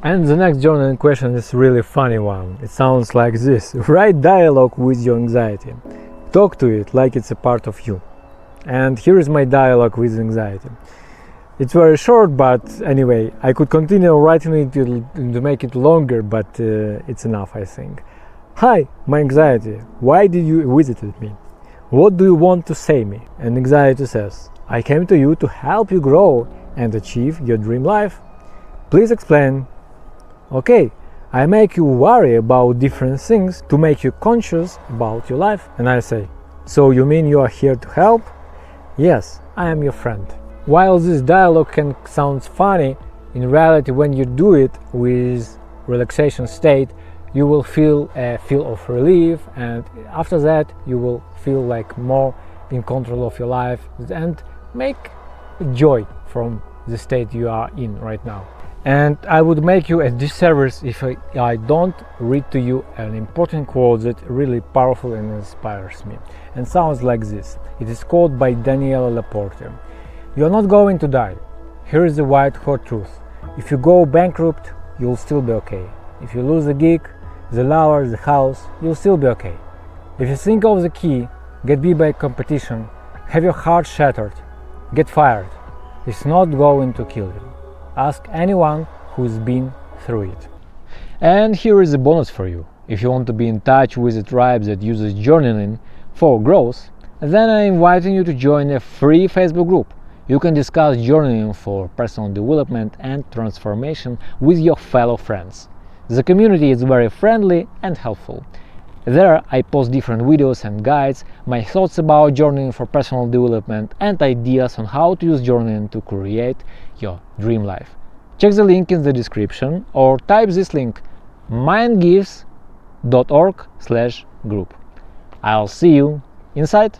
And the next journaling question is really funny one. It sounds like this: write dialogue with your anxiety. Talk to it like it's a part of you. And here is my dialogue with anxiety. It's very short, but anyway, I could continue writing it to make it longer, but it's enough, I think. Hi, my anxiety, why did you visit me? What do you want to say me? And anxiety says, I came to you to help you grow and achieve your dream life. Please explain. Okay, I make you worry about different things to make you conscious about your life. And I say, so you mean you are here to help? Yes, I am your friend. While this dialogue can sound funny, in reality when you do it with relaxation state, you will feel a feel of relief, and after that you will feel like more in control of your life and make joy from the state you are in right now. And I would make you a disservice if I don't read to you an important quote that really powerful and inspires me, and sounds like this. It is quoted by Daniela Laporte. You are not going to die. Here is the white hot truth. If you go bankrupt, you'll still be okay. If you lose the gig, the lover, the house, you'll still be okay. If you think of the key, get beat by competition, have your heart shattered, get fired, it's not going to kill you. Ask anyone who's been through it. And here is a bonus for you. If you want to be in touch with a tribe that uses journaling for growth, then I'm inviting you to join a free Facebook group. You can discuss journaling for personal development and transformation with your fellow friends. The community is very friendly and helpful. There I post different videos and guides, my thoughts about journaling for personal development, and ideas on how to use journaling to create your dream life. Check the link in the description or type this link mindgives.org/group. I'll see you inside.